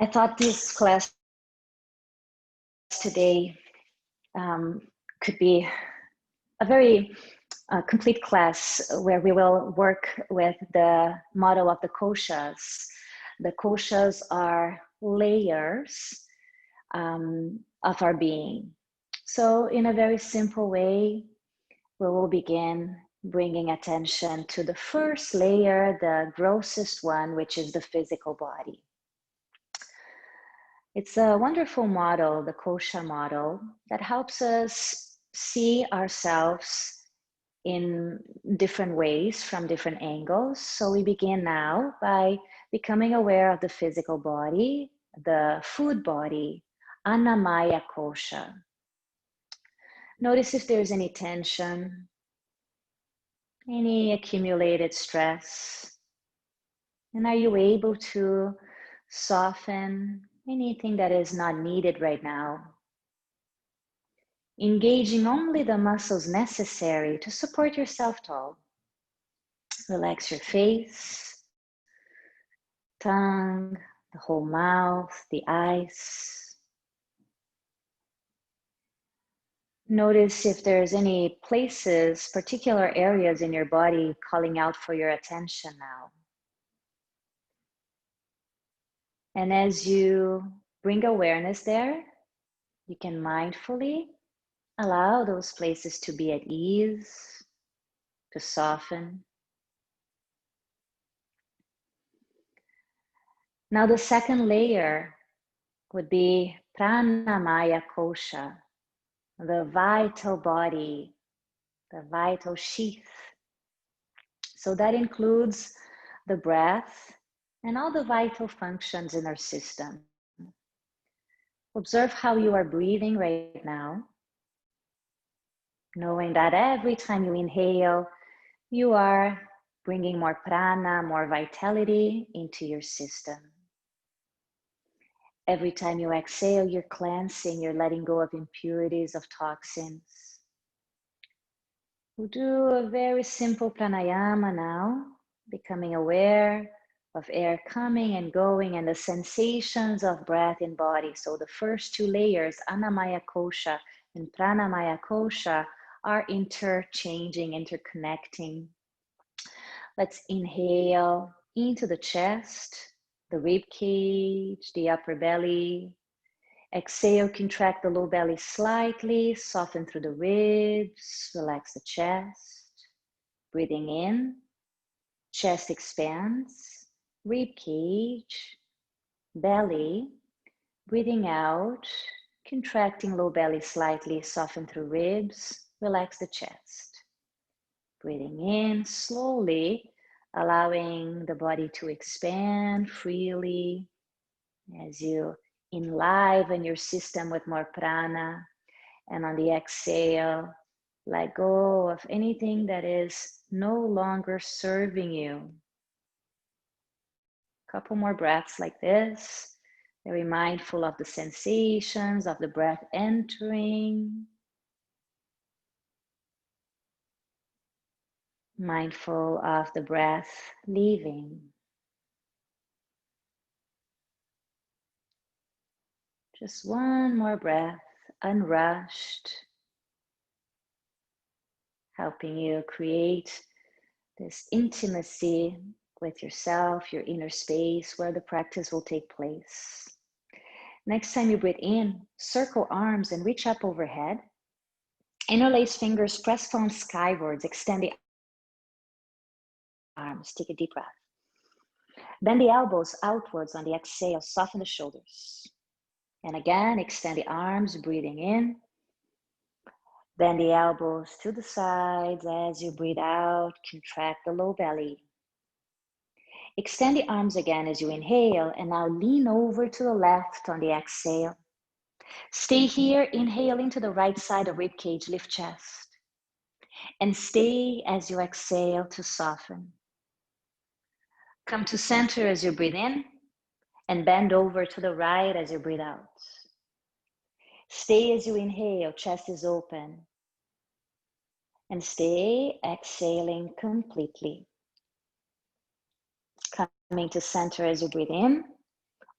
I thought this class today could be a very complete class where we will work with the model of the koshas. The koshas are layers of our being. So in a very simple way, we will begin bringing attention to the first layer, the grossest one, which is the physical body. It's a wonderful model, the Kosha model, that helps us see ourselves in different ways from different angles. So we begin now by becoming aware of the physical body, the food body, Annamaya Kosha. Notice if there's any tension, any accumulated stress, and are you able to soften anything that is not needed right now? Engaging only the muscles necessary to support yourself tall. Relax your face, tongue, the whole mouth, the eyes. Notice if there's any places, particular areas in your body calling out for your attention now. And as you bring awareness there, you can mindfully allow those places to be at ease, to soften. Now the second layer would be Pranamaya Kosha, the vital body, the vital sheath. So that includes the breath and all the vital functions in our system. Observe how you are breathing right now, knowing that every time you inhale, you are bringing more prana, more vitality into your system. Every time you exhale, you're cleansing, you're letting go of impurities, of toxins. We'll do a very simple pranayama now, becoming aware of air coming and going and the sensations of breath in body. So the first two layers, Annamaya Kosha and Pranamaya Kosha, are interchanging, interconnecting. Let's inhale into the chest, the rib cage, the upper belly. Exhale, contract the low belly slightly, soften through the ribs, relax the chest. Breathing in, chest expands, rib cage, belly. Breathing out, contracting low belly slightly, soften through ribs, relax the chest. Breathing in slowly, allowing the body to expand freely as you enliven your system with more prana. And on the exhale, let go of anything that is no longer serving you. Couple more breaths like this. Very mindful of the sensations of the breath entering. Mindful of the breath leaving. Just one more breath, unrushed, helping you create this intimacy with yourself, your inner space where the practice will take place. Next time you breathe in, circle arms and reach up overhead. Interlace fingers, press palms skywards, extend the arms, take a deep breath. Bend the elbows outwards on the exhale, soften the shoulders. And again, extend the arms, breathing in. Bend the elbows to the sides as you breathe out, contract the low belly. Extend the arms again as you inhale, and now lean over to the left on the exhale. Stay here, inhaling to the right side of rib cage, lift chest. And stay as you exhale to soften. Come to center as you breathe in, and bend over to the right as you breathe out. Stay as you inhale, chest is open. And stay exhaling completely. Coming to center as you breathe in,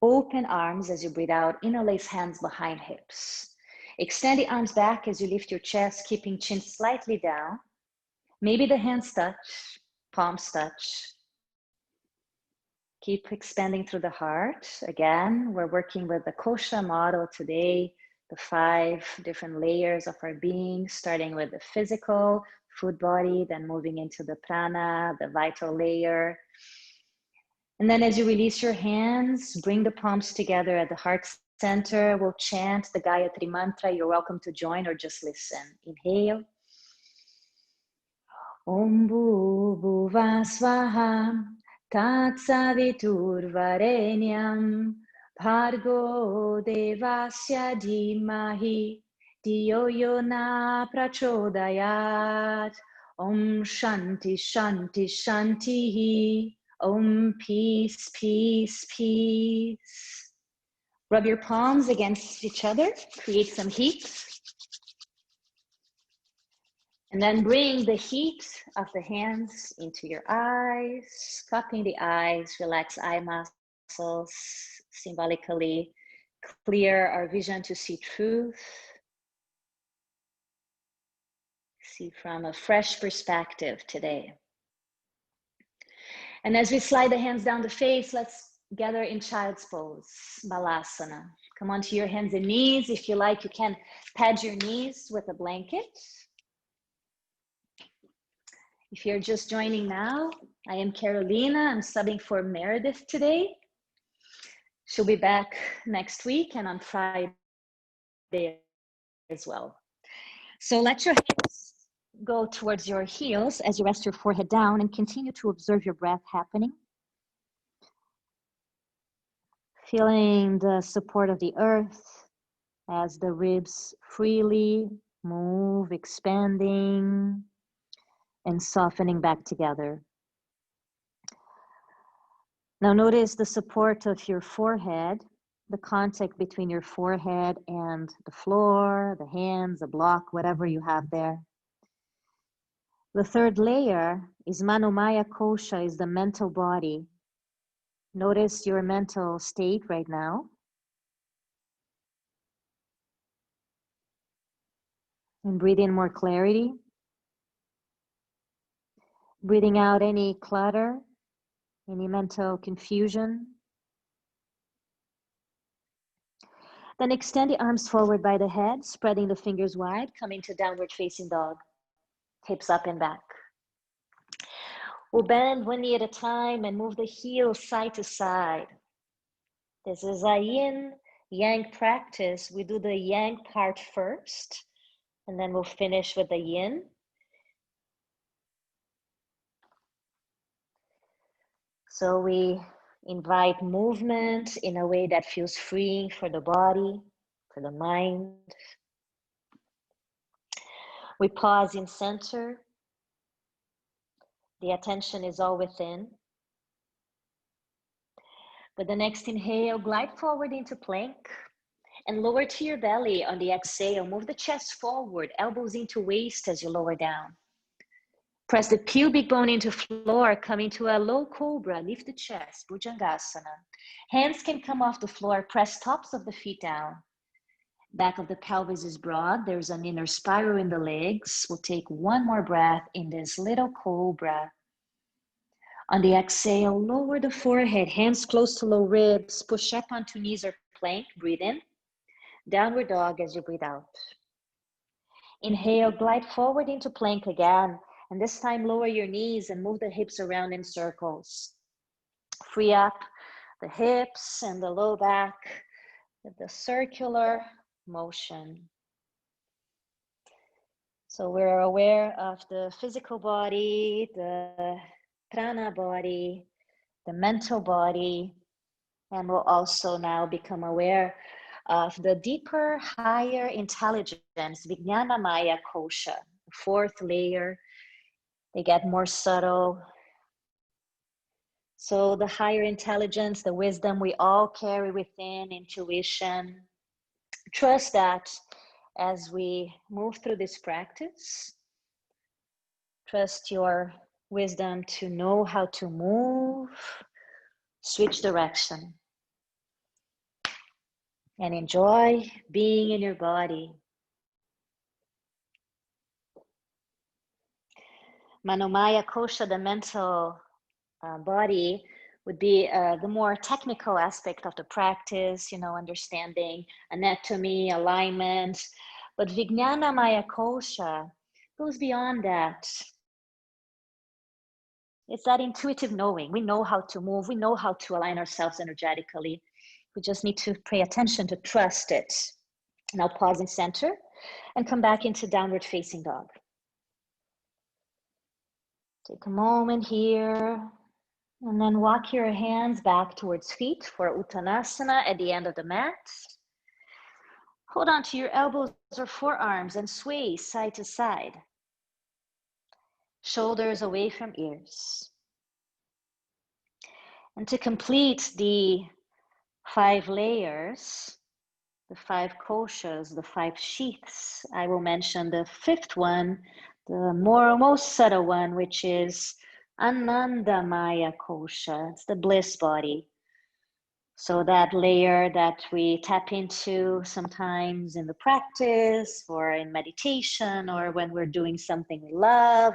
Open arms as you breathe out. Interlace hands behind hips. Extend the arms back as you lift your chest, keeping chin slightly down. Maybe the hands touch, palms touch. Keep expanding through the heart. Again, we're working with the Kosha model today, the 5 different layers of our being, starting with the physical, food body, then moving into the prana, the vital layer. And then as you release your hands, bring the palms together at the heart center. We'll chant the Gayatri mantra. You're welcome to join or just listen. Inhale. Om Bhuva Swaha Tat Savitur Varenyam Bhargo Devasya Dhimahi Diyo Yona Prachodayat. Om Shanti Shanti Shanti. Om peace, peace, peace. Rub your palms against each other, create some heat. And then bring the heat of the hands into your eyes, cupping the eyes, relax eye muscles, symbolically clear our vision to see truth. See from a fresh perspective today. And as we slide the hands down the face, let's gather in child's pose, balasana. Come onto your hands and knees. If you like, you can pad your knees with a blanket. If you're just joining now, I am Carolina. I'm subbing for Meredith today. She'll be back next week and on Friday as well. So let your hands go towards your heels as you rest your forehead down and continue to observe your breath happening. Feeling the support of the earth as the ribs freely move, expanding and softening back together. Now notice the support of your forehead, the contact between your forehead and the floor, the hands, the block, whatever you have there. The third layer is Manomaya Kosha, is the mental body. Notice your mental state right now. And breathe in more clarity. Breathing out any clutter, any mental confusion. Then extend the arms forward by the head, spreading the fingers wide, coming to downward facing dog. Hips up and back. We'll bend one knee at a time and move the heels side to side. This is a yin yang practice. We do the yang part first, and then we'll finish with the yin. So we invite movement in a way that feels freeing for the body, for the mind. We pause in center. The attention is all within. With the next inhale, glide forward into plank and lower to your belly. On the exhale, move the chest forward, elbows into waist as you lower down. Press the pubic bone into floor, coming to a low cobra. Lift the chest, Bhujangasana. Hands can come off the floor. Press tops of the feet down. Back of the pelvis is broad. There's an inner spiral in the legs. We'll take one more breath in this little cobra. On the exhale, lower the forehead, hands close to low ribs. Push up onto knees or plank. Breathe in. Downward dog as you breathe out. Inhale, glide forward into plank again. And this time, lower your knees and move the hips around in circles. Free up the hips and the low back with the circular motion. So we're aware of the physical body, the prana body, the mental body, and we'll also now become aware of the deeper, higher intelligence, Vijnana Maya Kosha, the fourth layer. They get more subtle. So the higher intelligence, the wisdom we all carry within, intuition. Trust that as we move through this practice, trust your wisdom to know how to move, switch direction. And enjoy being in your body. Manomaya Kosha, the mental body, would be the more technical aspect of the practice, understanding anatomy, alignment. But Vijnana Maya Kosha goes beyond that. It's that intuitive knowing. We know how to move. We know how to align ourselves energetically. We just need to pay attention to trust it. Now pause in center and come back into downward facing dog. Take a moment here and then walk your hands back towards feet for Uttanasana at the end of the mat. Hold on to your elbows or forearms and sway side to side. Shoulders away from ears. And to complete the 5 layers, the 5 koshas, the 5 sheaths, I will mention the 5th one, the most subtle one, which is Anandamaya Kosha. It's the bliss body. So that layer that we tap into sometimes in the practice or in meditation or when we're doing something we love,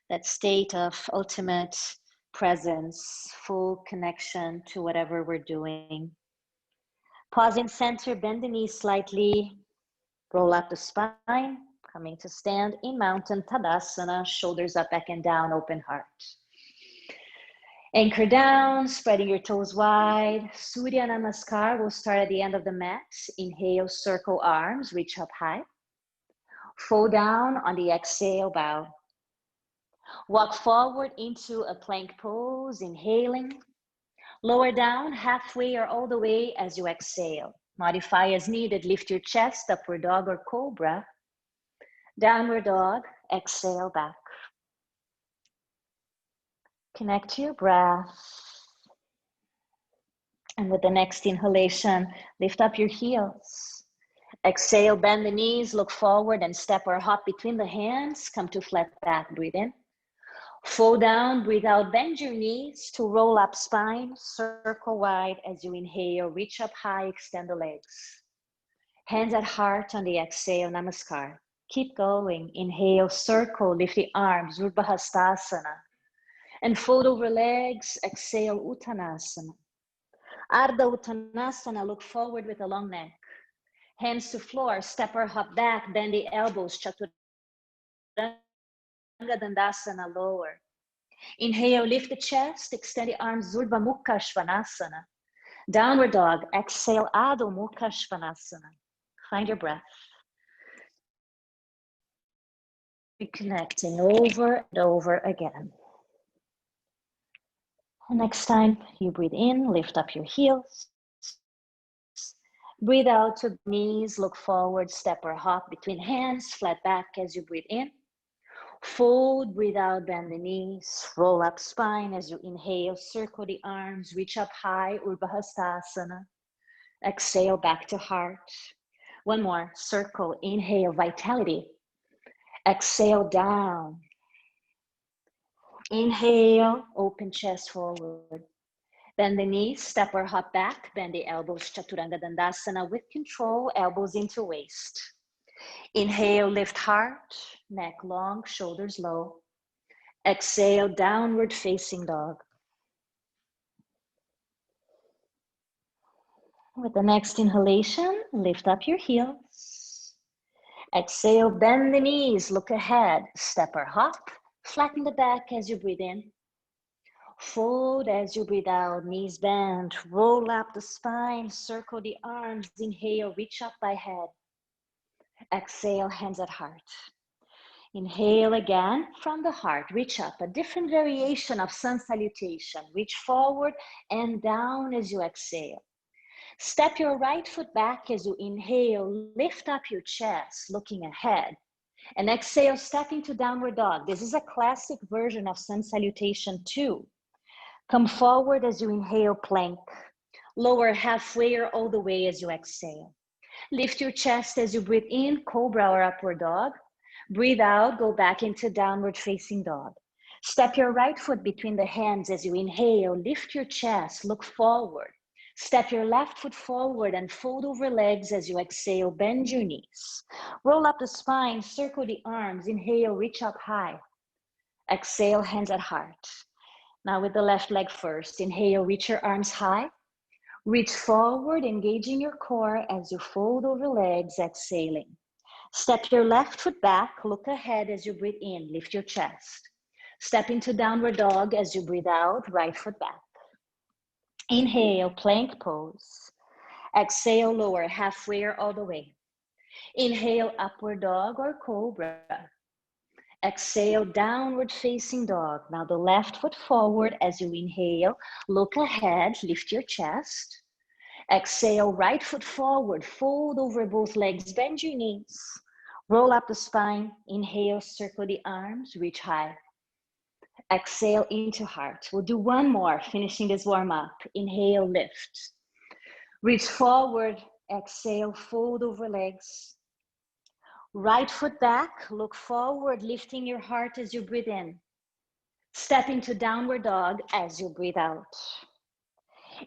that state of ultimate presence, full connection to whatever we're doing. Pause in center, bend the knees slightly, roll up the spine, coming to stand in mountain Tadasana, shoulders up, back and down, open heart. Anchor down, spreading your toes wide. Surya Namaskar will start at the end of the mat. Inhale, circle arms, reach up high. Fold down on the exhale, bow. Walk forward into a plank pose, inhaling. Lower down halfway or all the way as you exhale. Modify as needed, lift your chest, upward dog or cobra. Downward dog, exhale back. Connect to your breath. And with the next inhalation, lift up your heels. Exhale, bend the knees, look forward and step or hop between the hands. Come to flat back, breathe in. Fold down, breathe out, bend your knees to roll up spine, circle wide as you inhale, reach up high, extend the legs. Hands at heart on the exhale, namaskar. Keep going, inhale, circle, lift the arms, Urbahastasana. And fold over legs, exhale, Uttanasana. Ardha Uttanasana, look forward with a long neck. Hands to floor, step or hop back, bend the elbows, Chaturanga Dandasana, lower. Inhale, lift the chest, extend the arms, Urdhva Mukha Svanasana. Downward dog, exhale, Adho Mukha Svanasana. Find your breath. Reconnecting over and over again. And next time you breathe in, lift up your heels. Breathe out to knees, look forward, step or hop between hands, flat back as you breathe in. Fold, breathe out, bend the knees, roll up spine as you inhale, circle the arms, reach up high, Urbahastasana. Exhale, back to heart. One more, circle, inhale, vitality. Exhale, down. Inhale, open chest forward. Bend the knees, step or hop back, bend the elbows, Chaturanga Dandasana with control, elbows into waist. Inhale, lift heart, neck long, shoulders low. Exhale, downward facing dog. With the next inhalation, lift up your heels. Exhale, bend the knees, look ahead, step or hop, flatten the back as you breathe in. Fold as you breathe out, knees bend, roll up the spine, circle the arms, inhale, reach up by head. Exhale, hands at heart. Inhale again from the heart, reach up, a different variation of sun salutation. Reach forward and down as you exhale. Step your right foot back as you inhale, lift up your chest, looking ahead. And exhale, step into downward dog. This is a classic version of sun salutation 2. Come forward as you inhale, plank. Lower halfway or all the way as you exhale. Lift your chest as you breathe in, cobra or upward dog. Breathe out, go back into downward facing dog. Step your right foot between the hands as you inhale, lift your chest, look forward. Step your left foot forward and fold over legs as you exhale. Bend your knees. Roll up the spine, circle the arms. Inhale, reach up high. Exhale, hands at heart. Now with the left leg first. Inhale, reach your arms high. Reach forward, engaging your core as you fold over legs, exhaling. Step your left foot back, look ahead as you breathe in, lift your chest. Step into downward dog as you breathe out, right foot back. Inhale, plank pose. Exhale, lower, halfway or all the way. Inhale, upward dog or cobra. Exhale, downward facing dog. Now the left foot forward as you inhale, look ahead, lift your chest. Exhale, right foot forward, fold over both legs, bend your knees. Roll up the spine, inhale, circle the arms, reach high. Exhale into heart. We'll do one more, finishing this warm up. Inhale, lift. Reach forward, exhale, fold over legs. Right foot back, look forward, lifting your heart as you breathe in. Step into downward dog as you breathe out.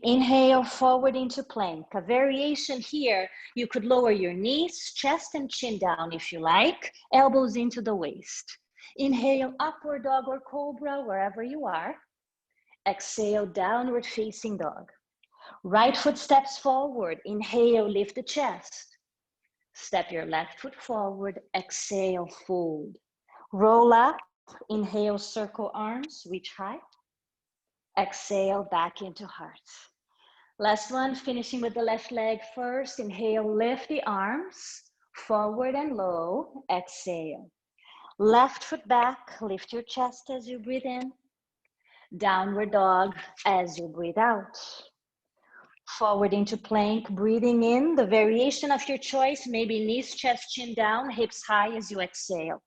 Inhale, forward into plank. A variation here, you could lower your knees, chest and chin down if you like, elbows into the waist. Inhale, upward dog or cobra, wherever you are. Exhale, downward facing dog. Right foot steps forward. Inhale, lift the chest. Step your left foot forward. Exhale, fold. Roll up. Inhale, circle arms, reach high. Exhale, back into heart. Last one, finishing with the left leg first. Inhale, lift the arms, forward and low. Exhale. Left foot back, lift your chest as you breathe in. Downward dog as you breathe out. Forward into plank, breathing in, the variation of your choice, maybe knees, chest, chin down, hips high as you exhale.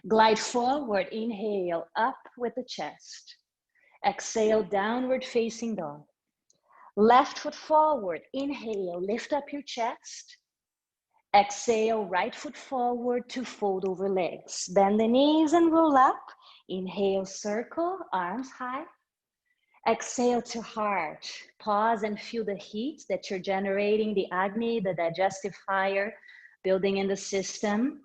Glide forward, inhale, up with the chest. Exhale, downward facing dog. Left foot forward, inhale, lift up your chest. Exhale, right foot forward to fold over legs. Bend the knees and roll up. Inhale, circle, arms high. Exhale to heart. Pause and feel the heat that you're generating, the Agni, the digestive fire, building in the system.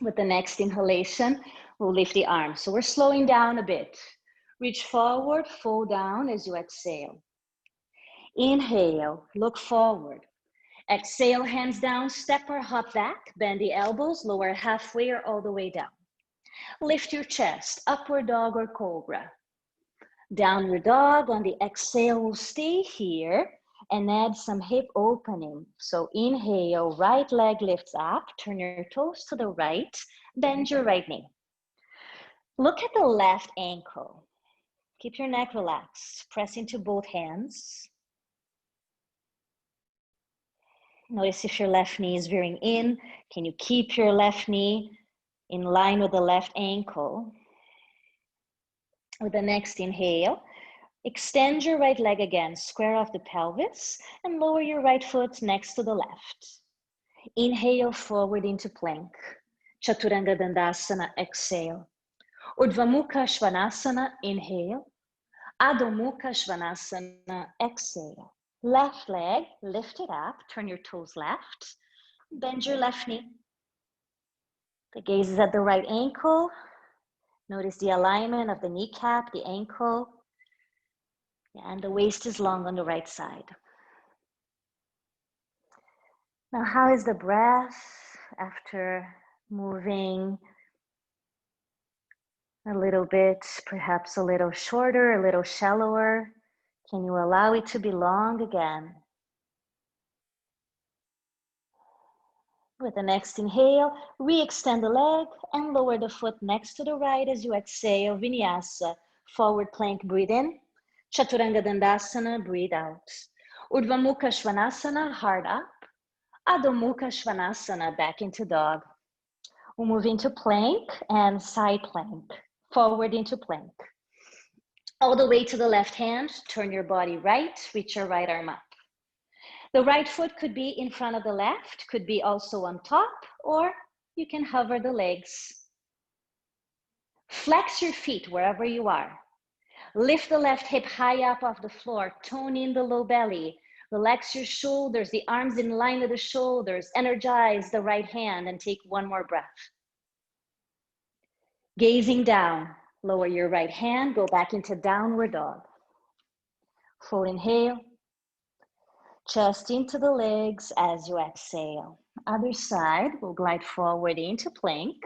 With the next inhalation, we'll lift the arms. So we're slowing down a bit. Reach forward, fold down as you exhale. Inhale, look forward. Exhale, hands down, step or hop back, bend the elbows, lower halfway or all the way down. Lift your chest, upward dog or cobra. Downward dog. On the exhale, we'll stay here and add some hip opening. So inhale, right leg lifts up, turn your toes to the right, bend your right knee. Look at the left ankle. Keep your neck relaxed, press into both hands. Notice if your left knee is veering in. Can you keep your left knee in line with the left ankle? With the next inhale, extend your right leg again, square off the pelvis, and lower your right foot next to the left. Inhale, forward into plank. Chaturanga Dandasana, exhale. Urdhva Mukha Svanasana, inhale. Adho Mukha Svanasana, exhale. Left leg, lift it up, turn your toes left, bend your left knee. The gaze is at the right ankle. Notice the alignment of the kneecap, the ankle, and the waist is long on the right side. Now, how is the breath after moving a little bit, perhaps a little shorter, a little shallower? Can you allow it to be long again? With the next inhale, re-extend the leg and lower the foot next to the right as you exhale. Vinyasa, forward plank, breathe in. Chaturanga Dandasana, breathe out. Urdhva Mukha Svanasana, heart up. Adho Mukha Svanasana, back into dog. We'll move into plank and side plank. Forward into plank. All the way to the left hand, turn your body right, reach your right arm up. The right foot could be in front of the left, could be also on top, or you can hover the legs. Flex your feet wherever you are. Lift the left hip high up off the floor, tone in the low belly. Relax your shoulders, the arms in line with the shoulders. Energize the right hand and take one more breath. Gazing down, lower your right hand, go back into downward dog. Full inhale. Chest into the legs as you exhale. Other side, we'll glide forward into plank.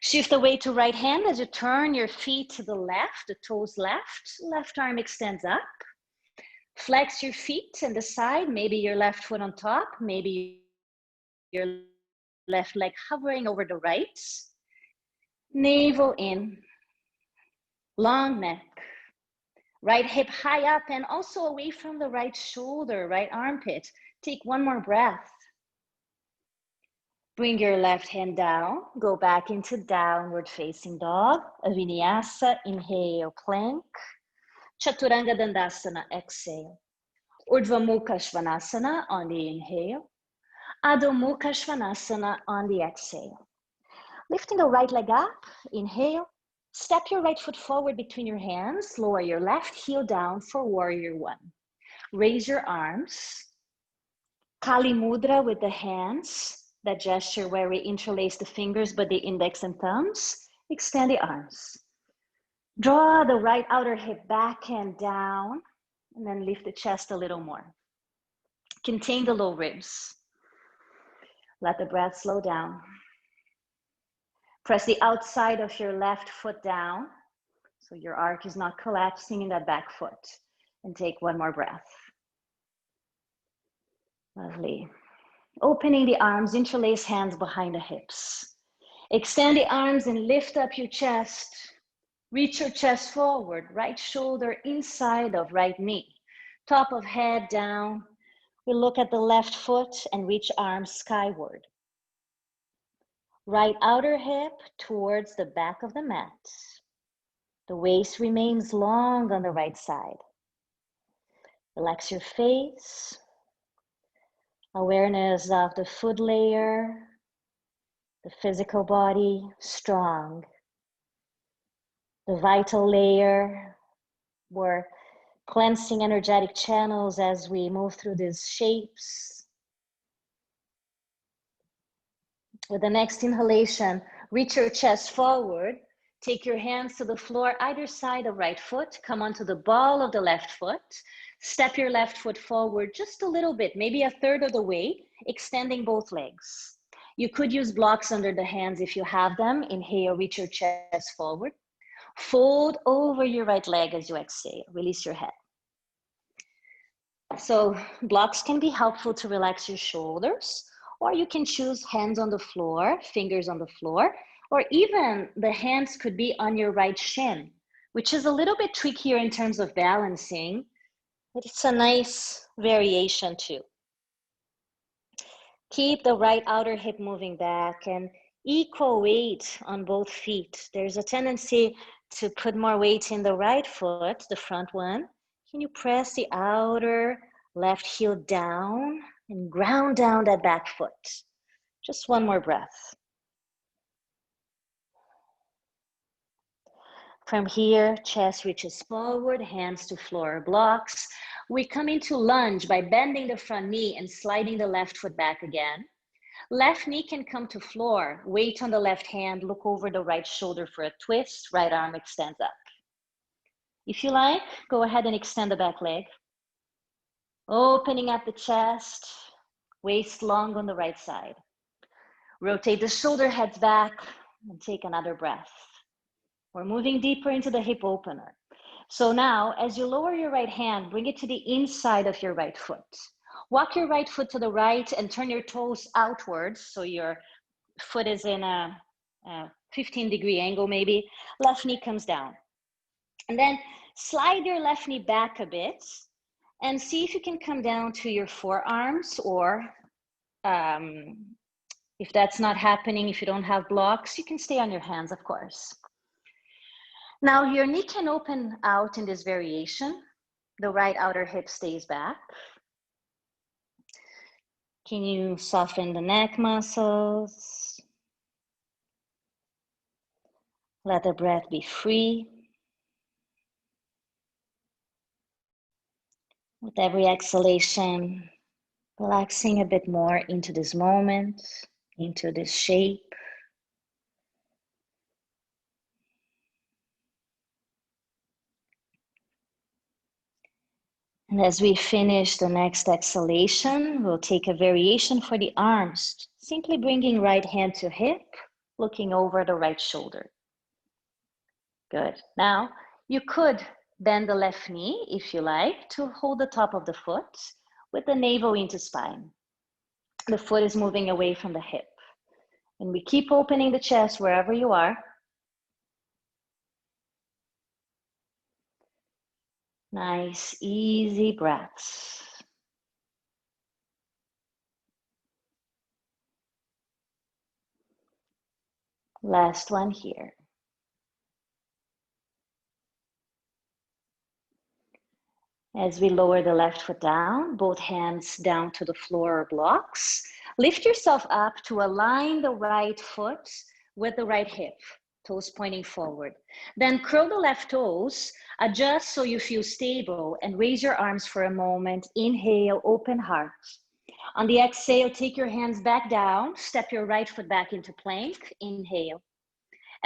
Shift the weight to right hand as you turn your feet to the left, the toes left. Left arm extends up. Flex your feet and the side, maybe your left foot on top, maybe your left leg hovering over the right. Navel in, long neck. Right hip high up and also away from the right shoulder, right armpit. Take one more breath. Bring your left hand down, go back into downward facing dog, a vinyasa, inhale, plank. Chaturanga Dandasana, exhale. Urdhva Mukha Svanasana on the inhale. Adho Mukha Svanasana on the exhale. Lifting the right leg up, inhale. Step your right foot forward between your hands. Lower your left heel down for warrior one. Raise your arms. Kali Mudra with the hands. That gesture where we interlace the fingers but the index and thumbs. Extend the arms. Draw the right outer hip back and down. And then lift the chest a little more. Contain the low ribs. Let the breath slow down. Press the outside of your left foot down so your arch is not collapsing in that back foot. And take one more breath. Lovely. Opening the arms, interlace hands behind the hips. Extend the arms and lift up your chest. Reach your chest forward, right shoulder inside of right knee. Top of head down. We look at the left foot and reach arms skyward. Right outer hip towards the back of the mat. The waist remains long on the right side. Relax your face. Awareness of the foot layer, the physical body, strong. The vital layer, we're cleansing energetic channels as we move through these shapes. With the next inhalation, reach your chest forward. Take your hands to the floor, either side of right foot. Come onto the ball of the left foot. Step your left foot forward just a little bit, maybe a third of the way, extending both legs. You could use blocks under the hands if you have them. Inhale, reach your chest forward. Fold over your right leg as you exhale. Release your head. So blocks can be helpful to relax your shoulders, or you can choose hands on the floor, fingers on the floor, or even the hands could be on your right shin, which is a little bit trickier in terms of balancing, but it's a nice variation too. Keep the right outer hip moving back and equal weight on both feet. There's a tendency to put more weight in the right foot, the front one. Can you press the outer left heel down and ground down that back foot? Just one more breath. From here, chest reaches forward, hands to floor blocks. We come into lunge by bending the front knee and sliding the left foot back again. Left knee can come to floor. Weight on the left hand, look over the right shoulder for a twist. Right arm extends up. If you like, go ahead and extend the back leg. Opening up the chest, waist long on the right side. Rotate the shoulder heads back and take another breath. We're moving deeper into the hip opener. So now, as you lower your right hand, bring it to the inside of your right foot. Walk your right foot to the right and turn your toes outwards. So your foot is in a 15-degree angle maybe. Left knee comes down. And then slide your left knee back a bit and see if you can come down to your forearms, or if that's not happening, if you don't have blocks, you can stay on your hands, of course. Now your knee can open out in this variation. The right outer hip stays back. Can you soften the neck muscles? Let the breath be free. With every exhalation, relaxing a bit more into this moment, into this shape. And as we finish the next exhalation, we'll take a variation for the arms, simply bringing right hand to hip, looking over the right shoulder. Good. Now, you could bend the left knee, if you like, to hold the top of the foot with the navel into spine. The foot is moving away from the hip. And we keep opening the chest wherever you are. Nice, easy breaths. Last one here. As we lower the left foot down, both hands down to the floor or blocks, lift yourself up to align the right foot with the right hip, toes pointing forward. Then curl the left toes, adjust so you feel stable, and raise your arms for a moment. Inhale, open heart. On the exhale, take your hands back down, step your right foot back into plank. Inhale.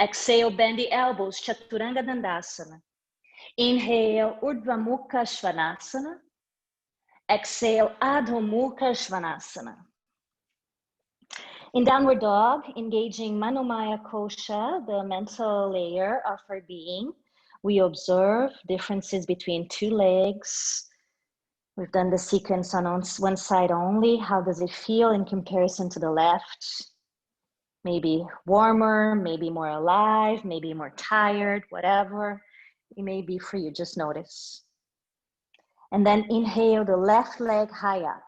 Exhale, bend the elbows, Chaturanga Dandasana. Inhale, Urdhva Mukha Svanasana. Exhale, Adho Mukha Svanasana. In downward dog, engaging Manomaya Kosha, the mental layer of our being, we observe differences between two legs. We've done the sequence on one side only. How does it feel in comparison to the left? Maybe warmer, maybe more alive, maybe more tired, whatever it may be for you, just notice. And then inhale the left leg high up.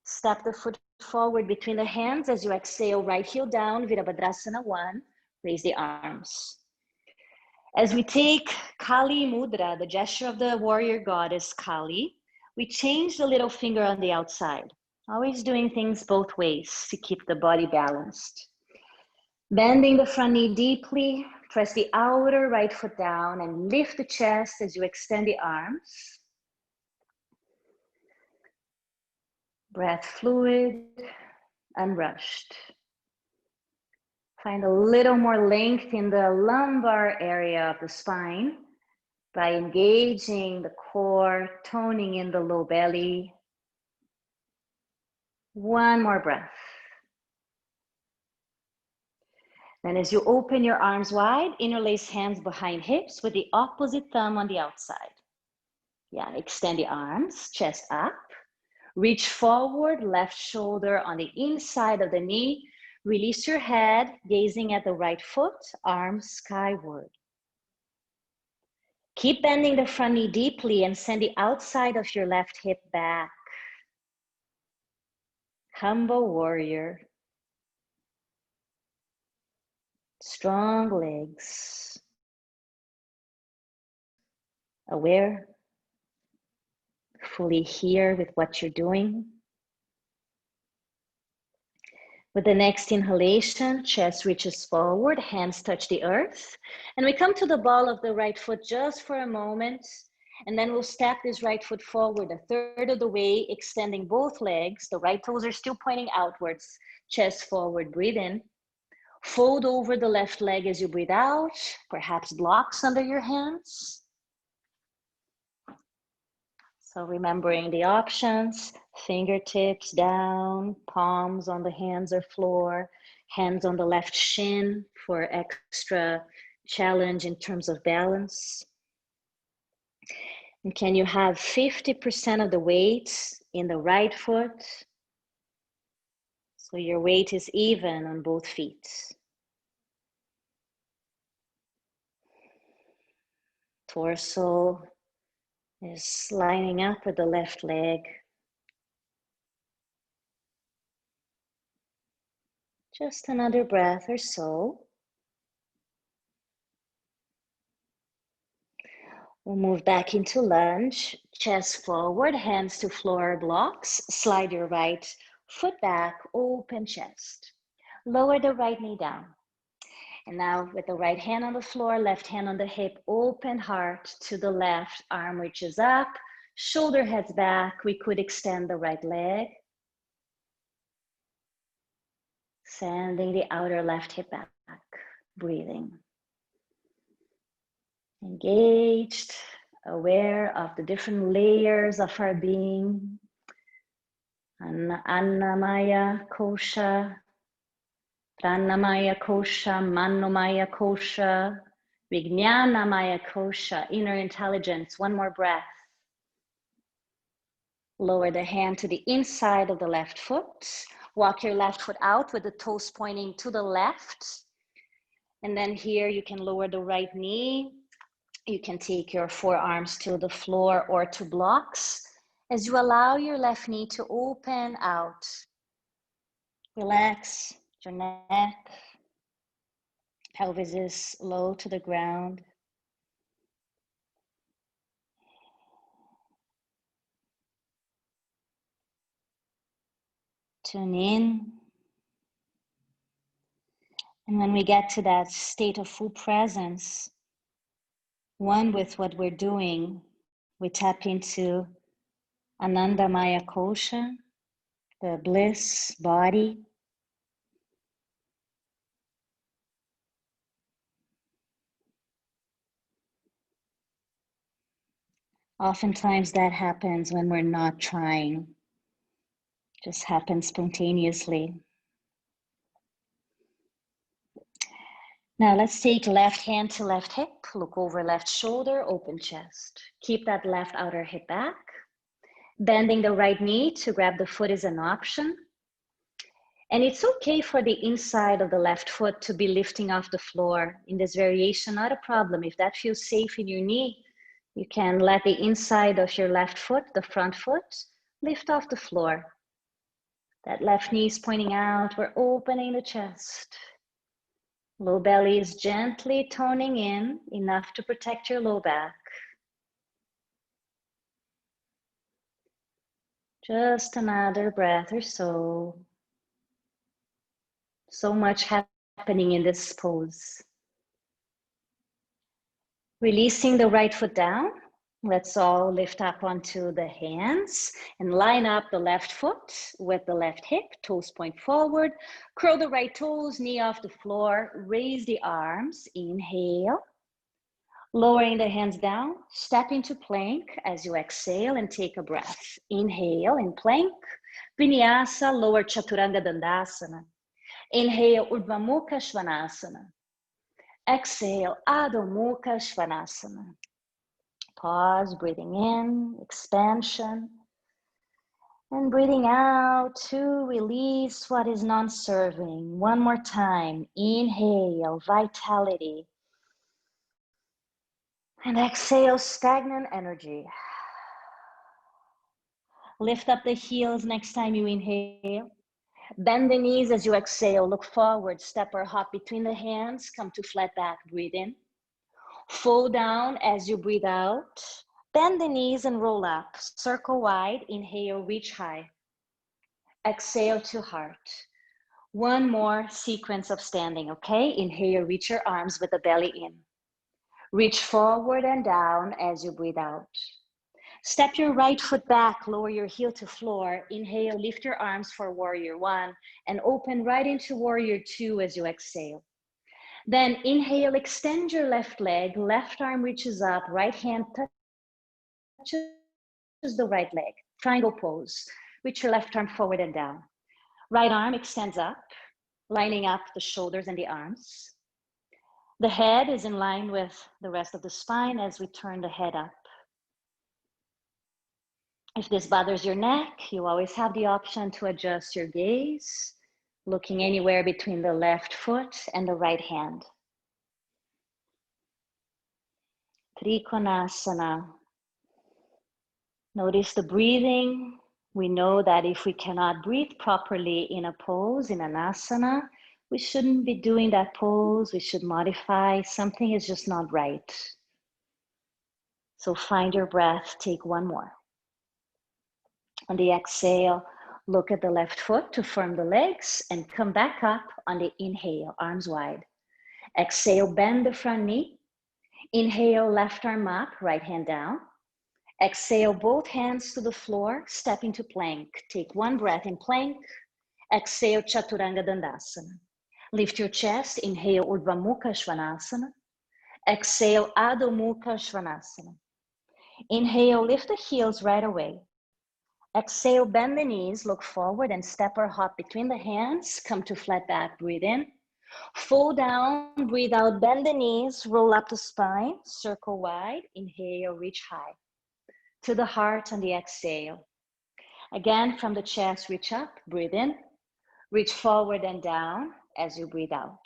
Step the foot forward between the hands as you exhale, right heel down, Virabhadrasana 1, raise the arms. As we take Kali Mudra, the gesture of the warrior goddess Kali, we change the little finger on the outside, always doing things both ways to keep the body balanced. Bending the front knee deeply, press the outer right foot down and lift the chest as you extend the arms. Breath fluid, unrushed. Find a little more length in the lumbar area of the spine by engaging the core, toning in the low belly. One more breath. Then as you open your arms wide, interlace hands behind hips with the opposite thumb on the outside. Yeah, extend the arms, chest up. Reach forward, left shoulder on the inside of the knee. Release your head, gazing at the right foot, arms skyward. Keep bending the front knee deeply and send the outside of your left hip back. Humble warrior. Strong legs. Aware, fully here with what you're doing. With the next inhalation, chest reaches forward, hands touch the earth. And we come to the ball of the right foot just for a moment. And then we'll step this right foot forward a third of the way, extending both legs. The right toes are still pointing outwards, chest forward, breathe in. Fold over the left leg as you breathe out, perhaps blocks under your hands. So remembering the options, fingertips down, palms on the hands or floor, hands on the left shin for extra challenge in terms of balance. And can you have 50% of the weight in the right foot? So your weight is even on both feet. Torso is lining up with the left leg. Just another breath or so. We'll move back into lunge, chest forward, hands to floor blocks. Slide your right foot back, open chest. Lower the right knee down. And now with the right hand on the floor, left hand on the hip, open heart to the left, arm reaches up, Shoulder heads back. We could extend the right leg. Sending the outer left hip back. Breathing. Engaged, aware of the different layers of our being. Annamaya Kosha, Pranamaya Kosha, Manomaya Kosha, Vijnanamaya Kosha, inner intelligence. One more breath. Lower the hand to the inside of the left foot. Walk your left foot out with the toes pointing to the left. And then here you can lower the right knee. You can take your forearms to the floor or to blocks as you allow your left knee to open out. Relax your neck. Pelvis is low to the ground. Tune in. And when we get to that state of full presence, one with what we're doing, we tap into Anandamaya Kosha, the bliss body. Oftentimes that happens when we're not trying, just happens spontaneously. Now let's take left hand to left hip, look over left shoulder, open chest. Keep that left outer hip back. Bending the right knee to grab the foot is an option. And it's okay for the inside of the left foot to be lifting off the floor. In this variation, not a problem. If that feels safe in your knee, you can let the inside of your left foot, the front foot, lift off the floor. That left knee is pointing out. We're opening the chest. Low belly is gently toning in, enough to protect your low back. Just another breath or so. So much happening in this pose. Releasing the right foot down. Let's all lift up onto the hands and line up the left foot with the left hip, toes point forward. Curl the right toes, knee off the floor. Raise the arms, inhale. Lowering the hands down, step into plank as you exhale and take a breath. Inhale in plank, Vinyasa, lower Chaturanga Dandasana. Inhale, Urdhva Mukha Svanasana. Exhale, Adho Mukha Svanasana. Pause, breathing in, expansion. And breathing out to release what is non-serving. One more time, inhale, vitality. And exhale, stagnant energy. Lift up the heels next time you inhale. Bend the knees as you exhale. Look forward, step or hop between the hands. Come to flat back, breathe in. Fold down as you breathe out. Bend the knees and roll up. Circle wide, inhale, reach high. Exhale to heart. One more sequence of standing, okay? Inhale, reach your arms with the belly in. Reach forward and down as you breathe out. Step your right foot back, lower your heel to floor. Inhale, lift your arms for warrior one and open right into warrior two as you exhale. Then inhale, extend your left leg, left arm reaches up, right hand touches the right leg. Triangle pose, reach your left arm forward and down. Right arm extends up, lining up the shoulders and the arms. The head is in line with the rest of the spine as we turn the head up. If this bothers your neck, you always have the option to adjust your gaze, looking anywhere between the left foot and the right hand. Trikonasana. Notice the breathing. We know that if we cannot breathe properly in a pose, in an asana, we shouldn't be doing that pose. We should modify. Something is just not right. So find your breath, take one more. On the exhale, look at the left foot to firm the legs and come back up on the inhale, arms wide. Exhale, bend the front knee. Inhale, left arm up, right hand down. Exhale, both hands to the floor, step into plank. Take one breath in plank. Exhale, Chaturanga Dandasana. Lift your chest, inhale, Urdhva Mukha Svanasana. Exhale, Adho Mukha Svanasana. Inhale, lift the heels right away. Exhale, bend the knees, look forward and step or hop between the hands. Come to flat back, breathe in. Fold down, breathe out, bend the knees, roll up the spine, circle wide. Inhale, reach high. To the heart on the exhale. Again, from the chest, reach up, breathe in. Reach forward and down as you breathe out.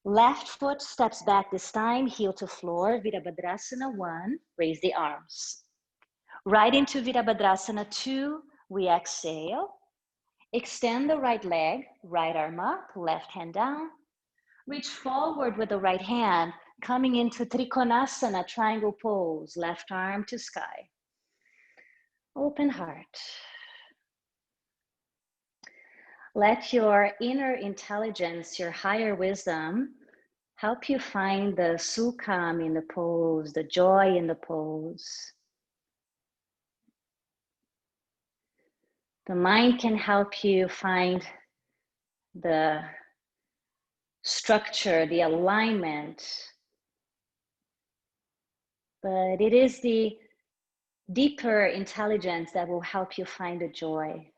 Left foot steps back this time, heel to floor, Virabhadrasana 1, raise the arms. Right into Virabhadrasana 2, we exhale. Extend the right leg, right arm up, left hand down. Reach forward with the right hand, coming into Trikonasana, triangle pose, left arm to sky. Open heart. Let your inner intelligence, your higher wisdom, help you find the sukham in the pose, the joy in the pose. The mind can help you find the structure, the alignment, but it is the deeper intelligence that will help you find the joy.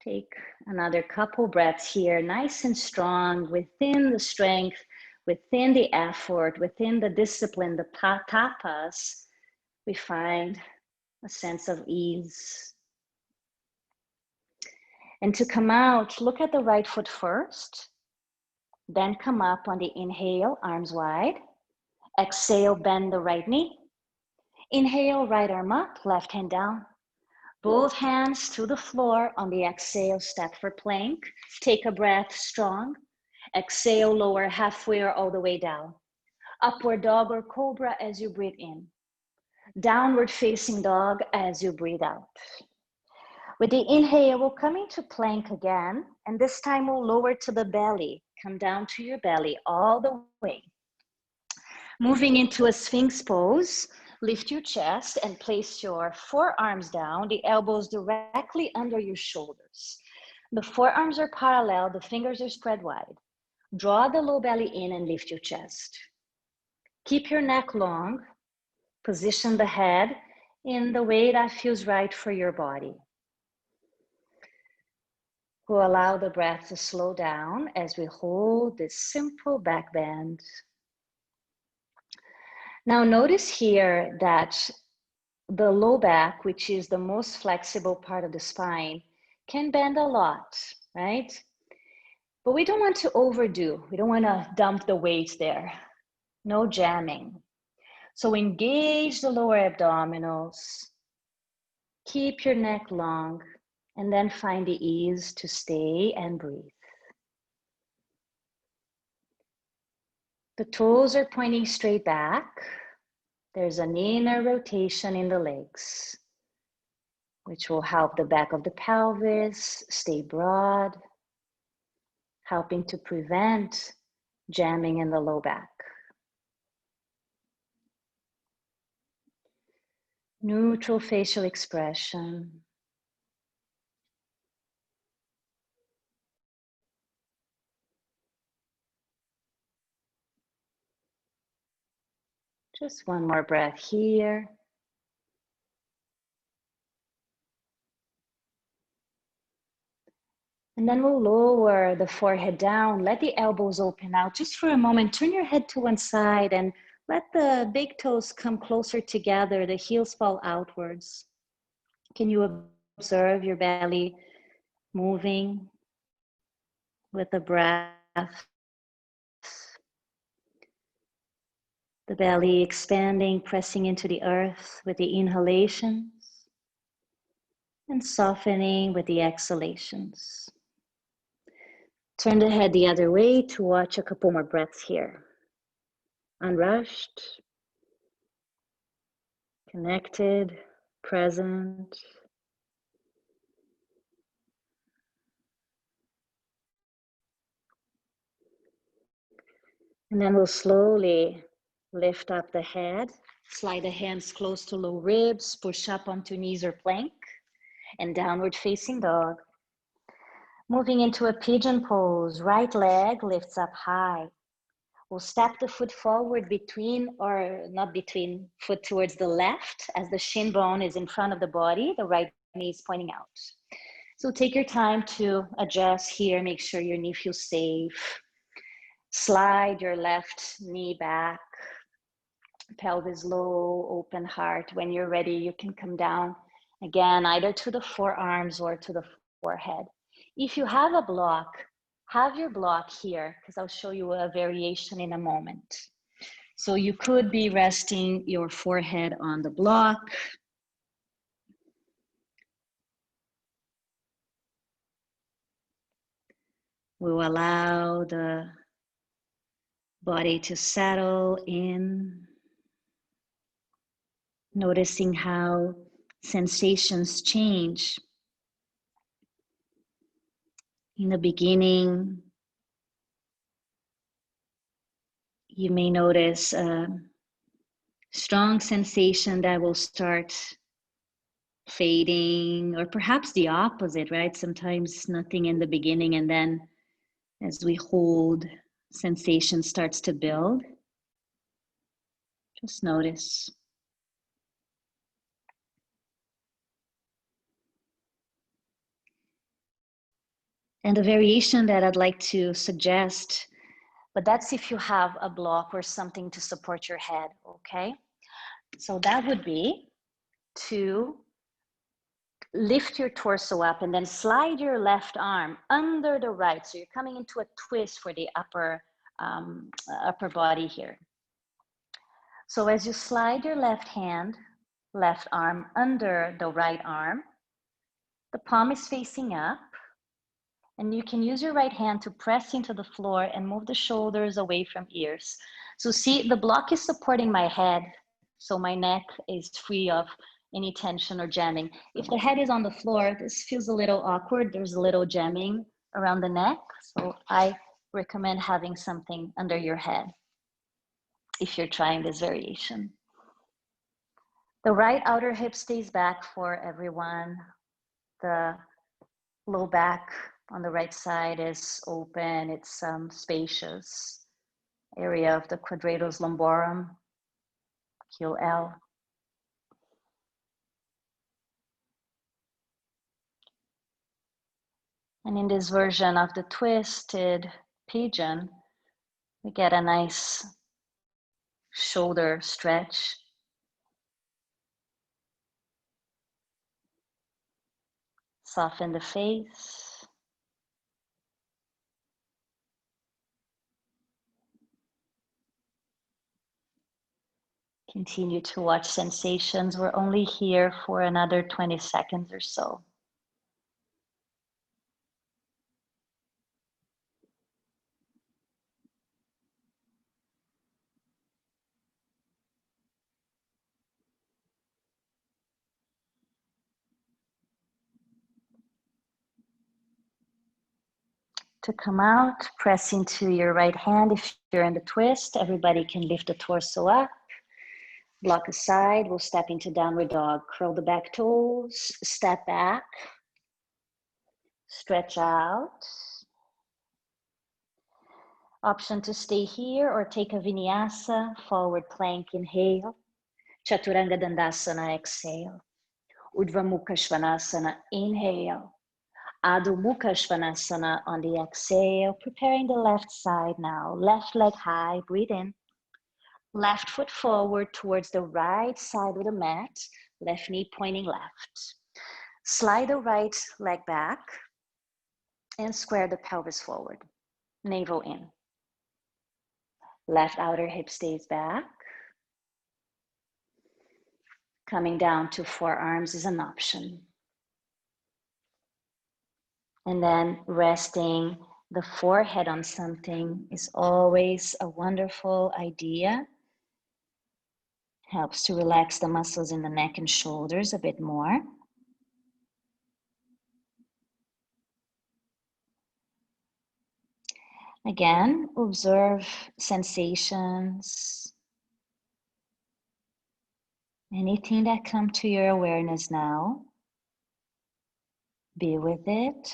Take another couple breaths here, nice and strong, within the strength, within the effort, within the discipline, the tapas, we find a sense of ease. And to come out, look at the right foot first, then come up on the inhale, arms wide. Exhale, bend the right knee. Inhale, right arm up, left hand down. Both hands to the floor. On the exhale, step for plank. Take a breath strong. Exhale, lower halfway or all the way down. Upward dog or cobra as you breathe in. Downward facing dog as you breathe out. With the inhale, we'll come into plank again, and this time we'll lower to the belly. Come down to your belly all the way. Moving into a sphinx pose, lift your chest and place your forearms down, the elbows directly under your shoulders. The forearms are parallel, the fingers are spread wide. Draw the low belly in and lift your chest. Keep your neck long. Position the head in the way that feels right for your body. We'll allow the breath to slow down as we hold this simple back bend. Now notice here that the low back, which is the most flexible part of the spine, can bend a lot, right? But we don't want to overdo. We don't want to dump the weight there. No jamming. So engage the lower abdominals. Keep your neck long, and then find the ease to stay and breathe. The toes are pointing straight back. There's an inner rotation in the legs, which will help the back of the pelvis stay broad, helping to prevent jamming in the low back. Neutral facial expression. Just one more breath here. And then we'll lower the forehead down, let the elbows open out just for a moment. Turn your head to one side and let the big toes come closer together, the heels fall outwards. Can you observe your belly moving with the breath? The belly expanding, pressing into the earth with the inhalations and softening with the exhalations. Turn the head the other way to watch a couple more breaths here. Unrushed, connected, present. And then we'll slowly lift up the head, slide the hands close to low ribs, push up onto knees or plank, and downward facing dog. Moving into a pigeon pose, right leg lifts up high. We'll step the foot forward between, or not between, foot towards the left as the shin bone is in front of the body, the right knee is pointing out. So take your time to adjust here, make sure your knee feels safe. Slide your left knee back, pelvis low, open heart. When you're ready, you can come down again, either to the forearms or to the forehead. If you have a block, have your block here, because I'll show you a variation in a moment. So you could be resting your forehead on the block. We'll allow the body to settle in, noticing how sensations change. In the beginning, you may notice a strong sensation that will start fading, or perhaps the opposite, right? Sometimes nothing in the beginning, and then as we hold, sensation starts to build. Just notice. And the variation that I'd like to suggest, but that's if you have a block or something to support your head, okay? So that would be to lift your torso up and then slide your left arm under the right. So you're coming into a twist for the upper body here. So as you slide your left arm under the right arm, the palm is facing up, and you can use your right hand to press into the floor and move the shoulders away from ears. So see, the block is supporting my head, so my neck is free of any tension or jamming. If the head is on the floor, this feels a little awkward. There's a little jamming around the neck. So I recommend having something under your head if you're trying this variation. The right outer hip stays back for everyone. The low back on the right side is open. It's spacious area of the quadratus lumborum, QL. And in this version of the twisted pigeon, we get a nice shoulder stretch. Soften the face. Continue to watch sensations. We're only here for another 20 seconds or so. To come out, press into your right hand. If you're in the twist, everybody can lift the torso up. Block aside, we'll step into downward dog. Curl the back toes, step back, stretch out. Option to stay here or take a vinyasa, forward plank, inhale. Chaturanga Dandasana, exhale. Urdhva Mukha Svanasana, inhale. Adho Mukha Svanasana on the exhale, preparing the left side now. Left leg high, breathe in. Left foot forward towards the right side of the mat, left knee pointing left. Slide the right leg back and square the pelvis forward, navel in. Left outer hip stays back. Coming down to forearms is an option. And then resting the forehead on something is always a wonderful idea. Helps to relax the muscles in the neck and shoulders a bit more. Again, observe sensations, anything that come to your awareness now. Be with it.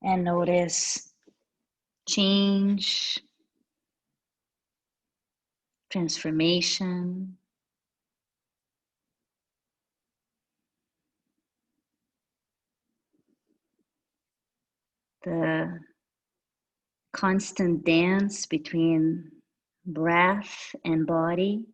And notice change, transformation. The constant dance between breath and body.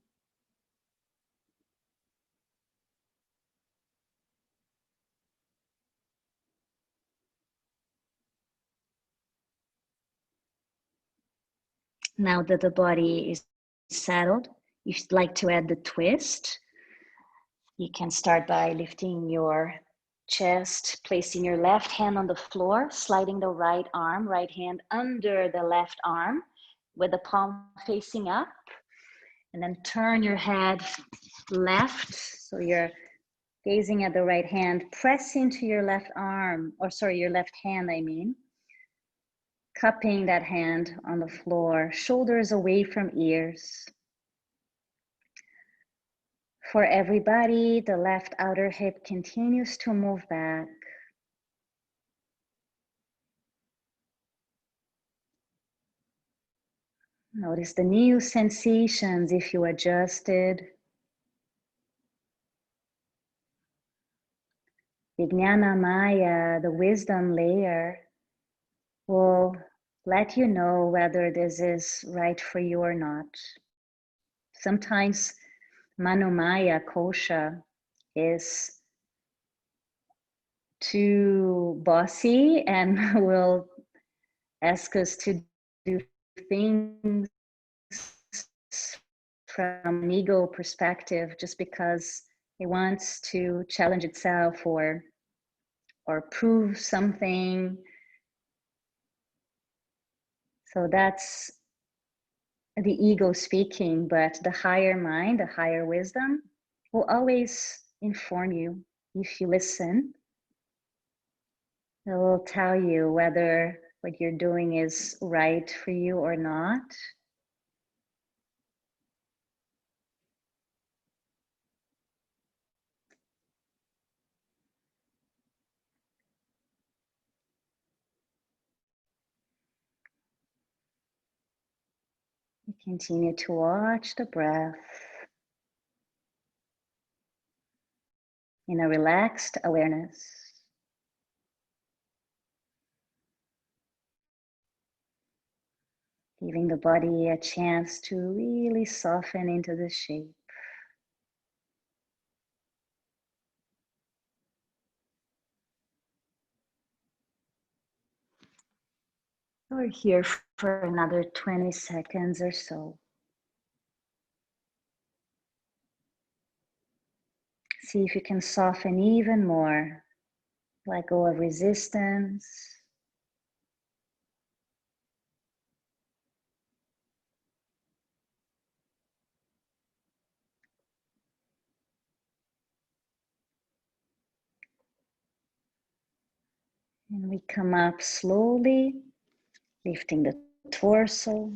Now that the body is settled, if you'd like to add the twist, you can start by lifting your chest, placing your left hand on the floor, sliding the right arm, right hand under the left arm with the palm facing up, and then turn your head left. So you're gazing at the right hand, press into your left arm, or sorry, your left hand, I mean. Cupping that hand on the floor, shoulders away from ears. For everybody, the left outer hip continues to move back. Notice the new sensations if you adjusted. Vijnana Maya, the wisdom layer, will let you know whether this is right for you or not. Sometimes Manomaya, Kosha, is too bossy and will ask us to do things from an ego perspective just because it wants to challenge itself or prove something. So that's the ego speaking, but the higher mind, the higher wisdom will always inform you if you listen. It will tell you whether what you're doing is right for you or not. You continue to watch the breath in a relaxed awareness. Giving the body a chance to really soften into the shape. We're here for another 20 seconds or so. See if you can soften even more. Let go of resistance. And we come up slowly, lifting the torso,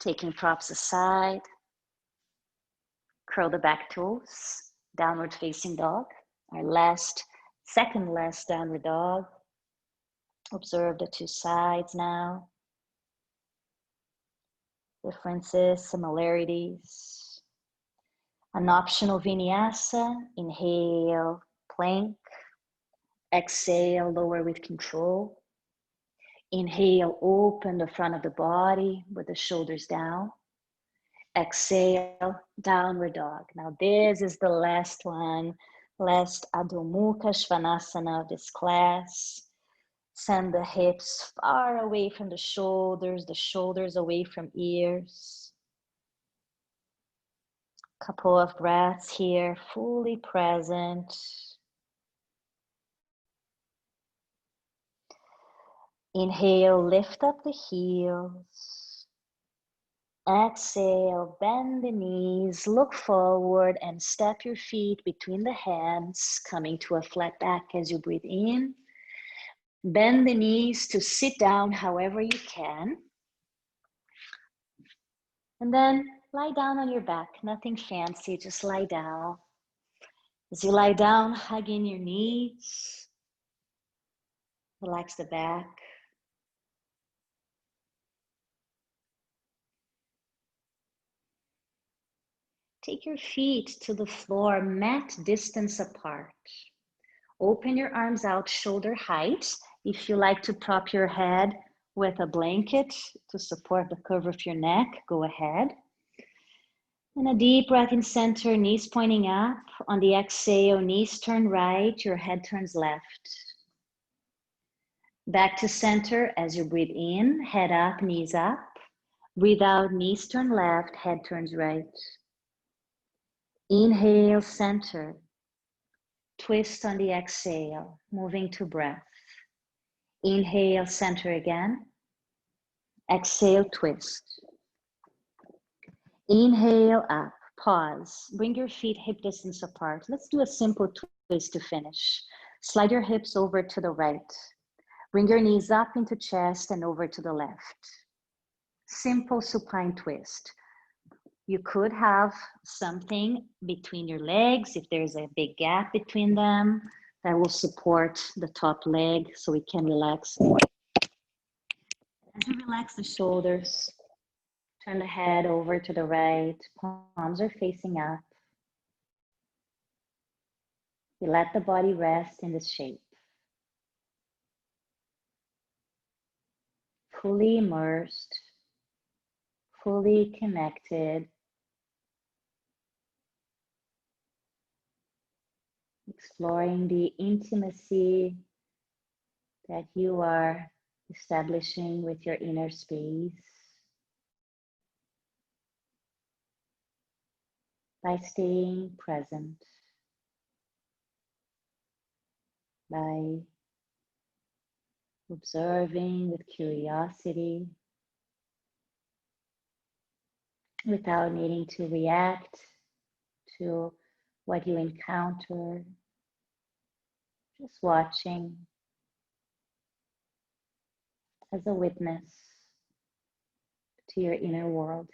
taking props aside, curl the back toes, downward facing dog. Our second last downward dog. Observe the two sides now. Differences, similarities. An optional vinyasa, inhale, plank. Exhale, lower with control. Inhale, open the front of the body with the shoulders down. Exhale, downward dog. Now this is the last one, last Adho Mukha Svanasana of this class. Send the hips far away from the shoulders away from ears. Couple of breaths here, fully present. Inhale, lift up the heels. Exhale, bend the knees, look forward and step your feet between the hands, coming to a flat back as you breathe in. Bend the knees to sit down however you can. And then lie down on your back, nothing fancy, just lie down. As you lie down, hug in your knees, relax the back. Take your feet to the floor, mat distance apart. Open your arms out shoulder height. If you like to prop your head with a blanket to support the curve of your neck, go ahead. And a deep breath in center, knees pointing up. On the exhale, knees turn right, your head turns left. Back to center as you breathe in, head up, knees up. Breathe out, knees turn left, head turns right. Inhale, center. Twist on the exhale, moving to breath. Inhale, center again. Exhale, twist. Inhale, up, pause. Bring your feet hip distance apart. Let's do a simple twist to finish. Slide your hips over to the right. Bring your knees up into chest and over to the left. Simple supine twist. You could have something between your legs if there's a big gap between them that will support the top leg so we can relax more. As you relax the shoulders, turn the head over to the right, palms are facing up. You let the body rest in this shape. Fully immersed, fully connected. Exploring the intimacy that you are establishing with your inner space by staying present, by observing with curiosity, without needing to react to what you encounter, just watching as a witness to your inner world.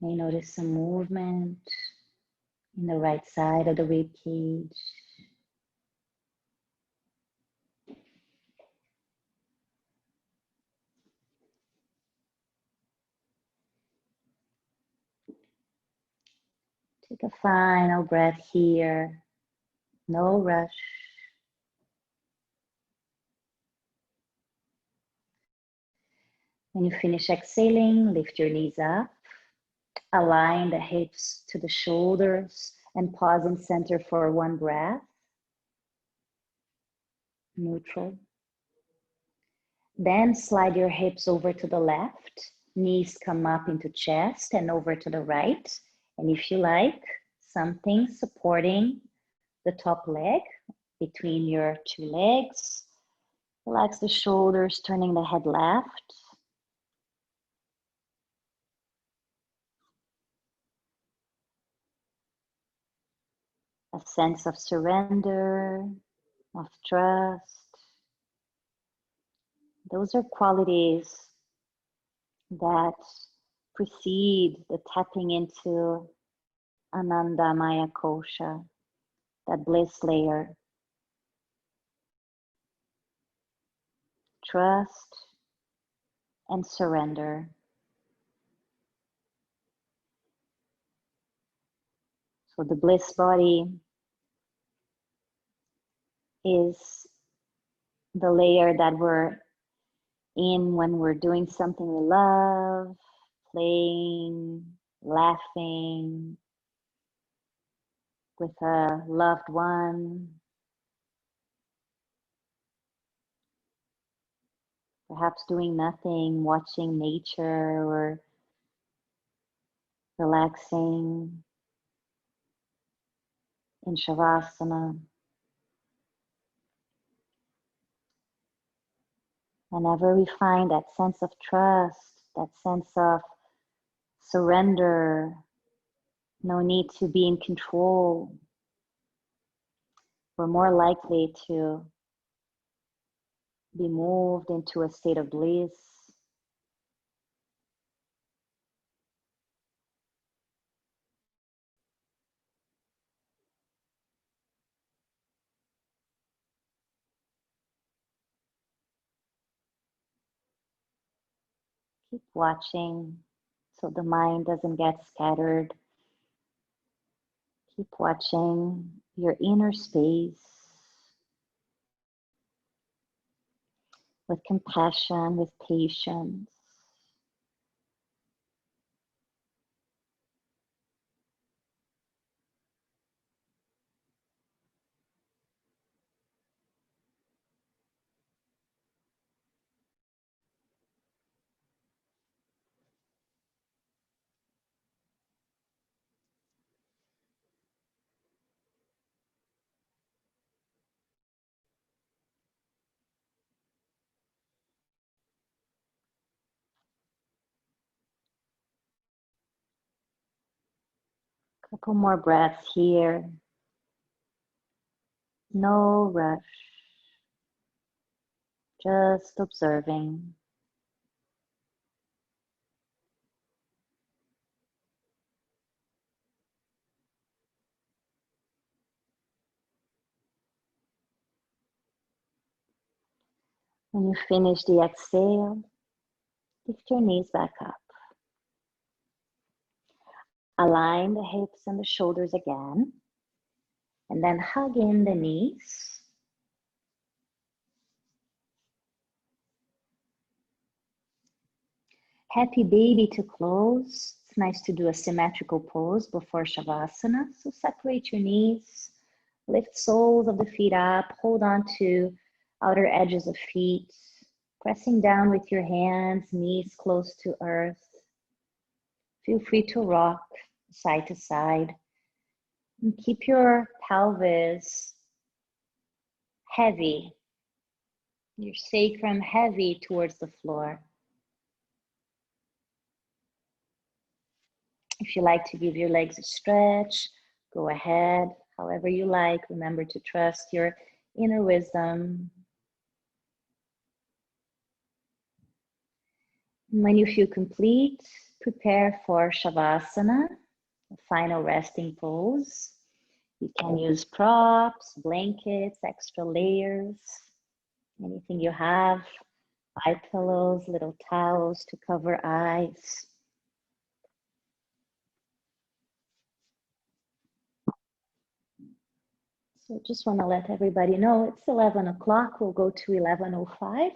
You may notice some movement in the right side of the rib cage. Take a final breath here, no rush. When you finish exhaling, lift your knees up, align the hips to the shoulders, and pause in center for one breath. Neutral. Then slide your hips over to the left, knees come up into chest and over to the right. And if you like, something supporting the top leg between your two legs. Relax the shoulders, turning the head left. A sense of surrender, of trust. Those are qualities that precede the tapping into Ananda Maya Kosha, that bliss layer. Trust and surrender. So the bliss body is the layer that we're in when we're doing something we love, playing, laughing with a loved one, perhaps doing nothing, watching nature or relaxing in savasana. Whenever we find that sense of trust, that sense of surrender, no need to be in control, we're more likely to be moved into a state of bliss. Keep watching so the mind doesn't get scattered. Keep watching your inner space with compassion, with patience. Couple more breaths here. No rush. Just observing. When you finish the exhale, lift your knees back up. Align the hips and the shoulders again. And then hug in the knees. Happy baby to close. It's nice to do a symmetrical pose before Shavasana. So separate your knees, lift soles of the feet up, hold on to outer edges of feet, pressing down with your hands, knees close to earth. Feel free to rock side to side. And keep your pelvis heavy, your sacrum heavy towards the floor. If you like to give your legs a stretch, go ahead, however you like. Remember to trust your inner wisdom. When you feel complete, prepare for Shavasana, the final resting pose. You can use props, blankets, extra layers, anything you have, eye pillows, little towels to cover eyes. So just want to let everybody know it's 11 o'clock. We'll go to 11:05.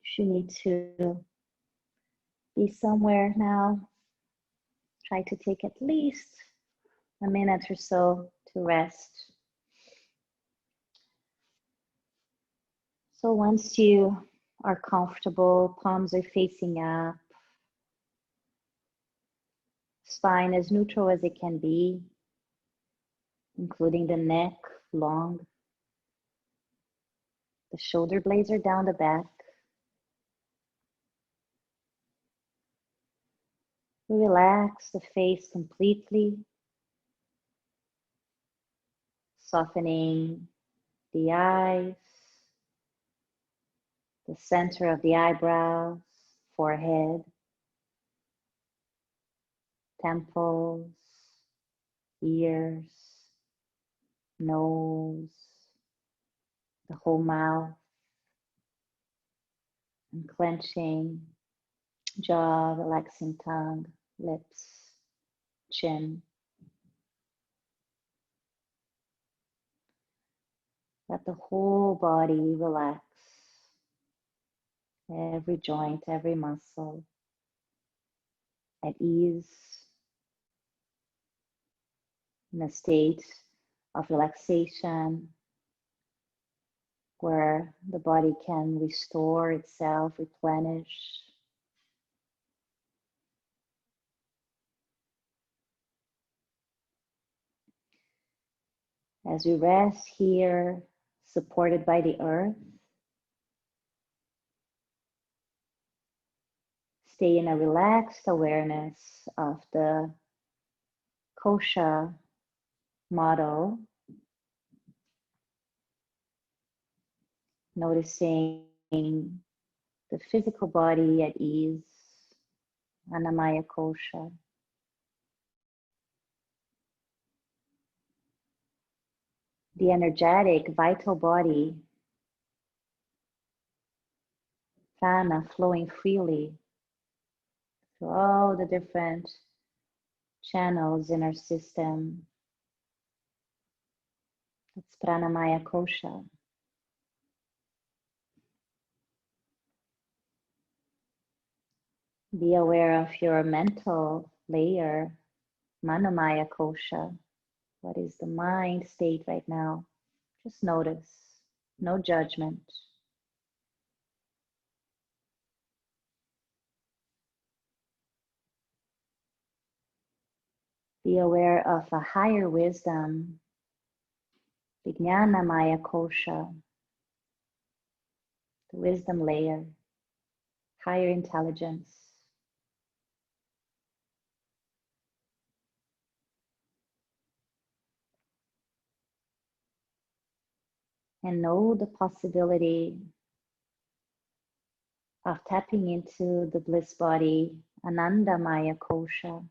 If you need to be somewhere now, try to take at least a minute or so to rest. So once you are comfortable, palms are facing up, spine as neutral as it can be, including the neck long. The shoulder blades are down the back. Relax the face completely, softening the eyes, the center of the eyebrows, forehead, temples, ears, nose, the whole mouth, and clenching, jaw, relaxing tongue, lips, chin. Let the whole body relax, every joint, every muscle at ease, in a state of relaxation where the body can restore itself, replenish. As we rest here, supported by the earth, Stay in a relaxed awareness of the Kosha model, noticing the physical body at ease, Annamaya Kosha. The energetic, vital body, prana flowing freely through all the different channels in our system. It's pranamaya kosha. Be aware of your mental layer, manomaya kosha. What is the mind state right now? Just notice, no judgment. Be aware of a higher wisdom, vijnanamaya kosha, the wisdom layer, higher intelligence. And know the possibility of tapping into the bliss body, Anandamaya Kosha.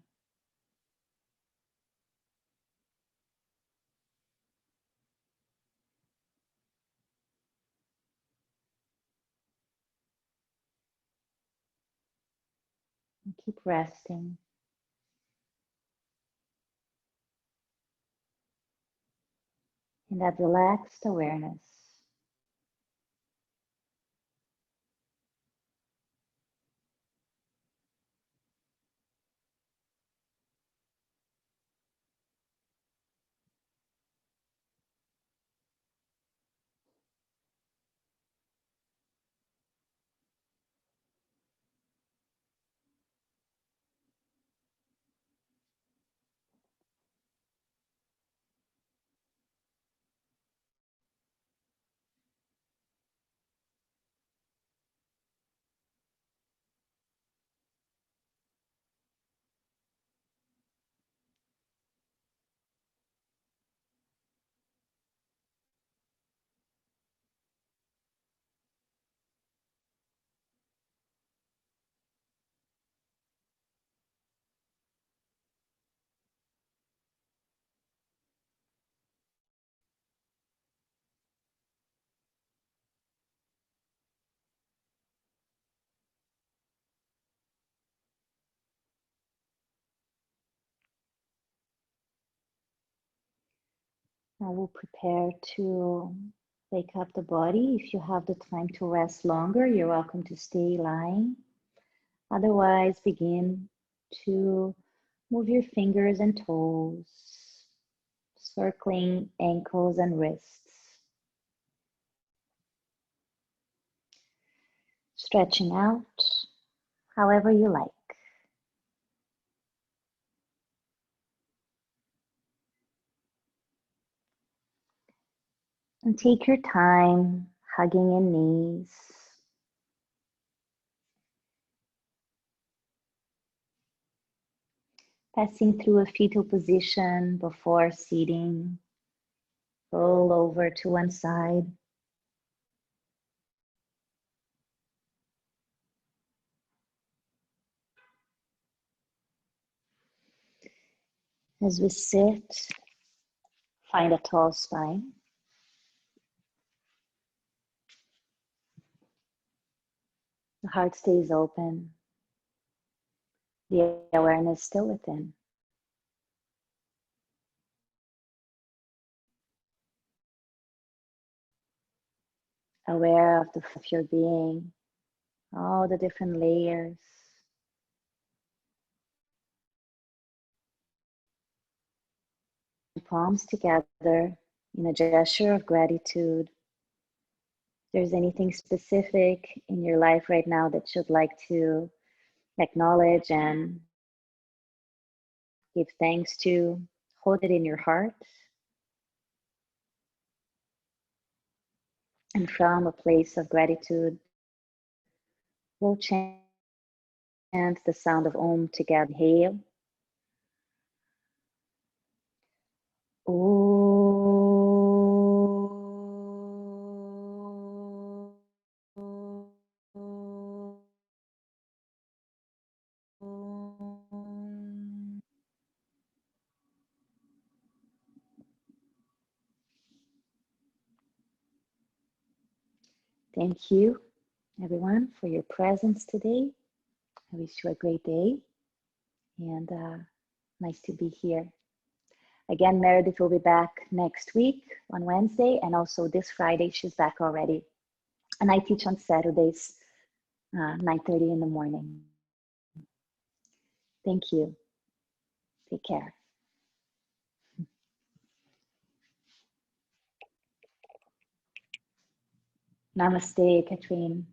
And keep resting. In that relaxed awareness. Now we'll prepare to wake up the body. If you have the time to rest longer, you're welcome to stay lying. Otherwise, begin to move your fingers and toes, circling ankles and wrists. Stretching out however you like. And take your time hugging in knees. Passing through a fetal position before seating. Roll over to one side. As we sit, find a tall spine. The heart stays open. The awareness still within. Aware of your being, all the different layers. Palms together in a gesture of gratitude. If there's anything specific in your life right now that you'd like to acknowledge and give thanks to, hold it in your heart. And from a place of gratitude, we'll chant chant the sound of Om together. Inhale. Thank you, everyone, for your presence today. I wish you a great day, and nice to be here. Again, Meredith will be back next week on Wednesday, and also this Friday, she's back already. And I teach on Saturdays, 9:30 in the morning. Thank you. Take care. Namaste, Katrine.